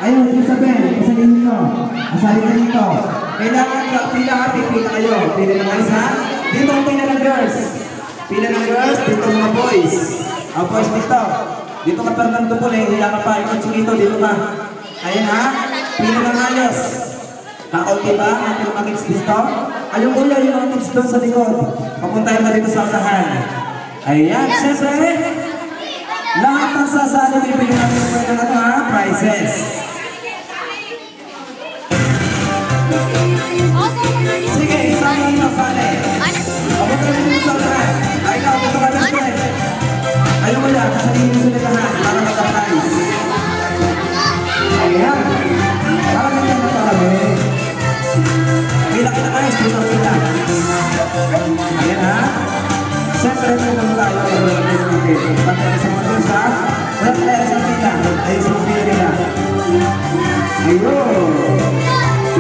Ayun, si Isabel, pasalin nyo. Asalin na dito. Kailangan pila kayo. Pila ng guys ha. Dito ang pila ng girls. Pila ng girls, dito mga boys. Ang boys dito. Dito ka Fernando po eh. Hiya ka pa. Ikaw chiquito, dito ka. Ayan ha. Pila ng ayos. Nakaunti ba? Natin mga kids dito. Ayun kuya, yung mga kids doon sa likod. Papuntahin na dito sa usahan. Ayan, syempre. Lahat ng sasali, bibigyan natin po ng prizes. Sige, isama nyo, sali. Ako ka rin sa lahat. Ay, ito ka na spread. Ayaw mo yan, kasalihin mo sila lahat. Para magka-prize. Ayan. Para magka-prize. Pila-kila guys, dito sila. Ayan ha. Siyempre, ito naman tayo. Pagkakita sa mga doon sa wala tayo sa pila. Ayun sa pila nila. Ayun.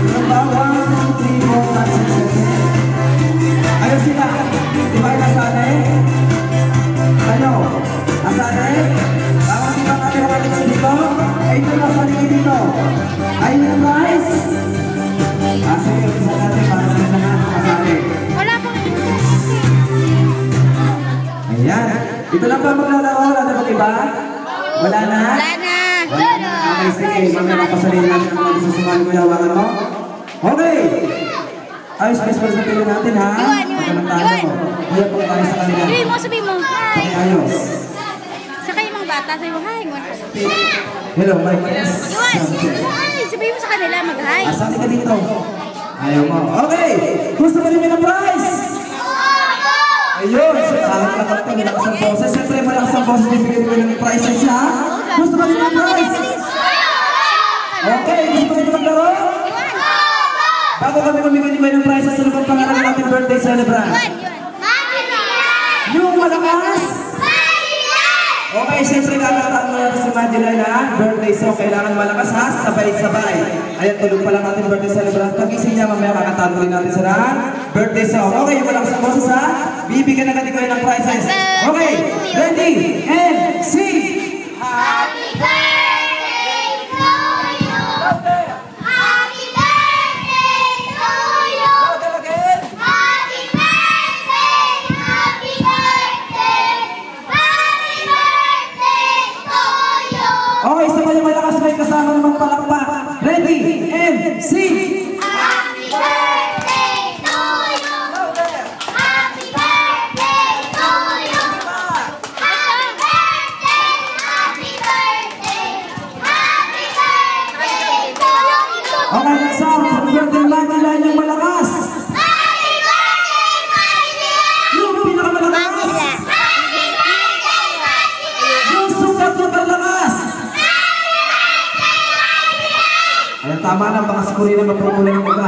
Number 1, 2, 3, 4, 5, 6, 7. Ayun sila. Di ba yung asane? Ano? Asane? Tama di ba natin mga kids dito? Ay, ito na asane dito. Ayun na guys. Sige, isa natin para sa lahat asane. Wala pang Ayan. Ito lang ba maglalaro? Wala na ba iba? Wala na? Wala na. Wala na. Okay, sige. Mamaya mapasalin natin ang mga susumali ko yung hawakan mo. Okay. Ayos, ayos pa sa pila natin ha. Iwan. Kuya po tayo sa kanila. Sabihin mo, hi. Okay, ayos. Sa kayo mga bata, sabihin mo, hi. Hello, my friends. Hi. Sabihin mo sa kanila, mag-hi. Asali ka dito. Ayaw mo. Okay. Gusto mo rin ng prize? Ayun. Salang na kapag malakas ang boses. Siyempre, malakas ang boses. Bibigyan ko ng prizes ha. Gusto mo rin ng prize? Okay. Gusto mo rin maglaro? Bago kami mamigay ng prizes, ano bang pangalan ng ating birthday celebrant? Yung malakas? Okay, siyempre kakataan mo natin si Madeline ha. Birthday song, kailangan malakas ha. Sabay-sabay. Ayan, tulog pa lang natin birthday celebrant. Pagising niya, mamaya kakataan rin natin sa lahat. Birthday song. Okay, yung malakas ang boses ha. Bibigyan na natin kayo ng prizes. Okay, ready, and sing! Happy birthday to you! Happy birthday to you! Happy birthday! Happy birthday! Happy birthday to you! Okay, sabay yung malakas may kasama naman palakpak. Ready, and sing! Happy birthday to you! Happy birthday to you! Happy birthday! Happy birthday! Happy birthday to you! Okay, next song. Happy birthday, Madeline, yung malakas. Happy birthday, Madeline! Yung pinakamalakas. Happy birthday, Madeline! Yung sukat na malakas. Happy birthday, Madeline! Ayan, tama na. Baka siguro na mapromulan yung iba.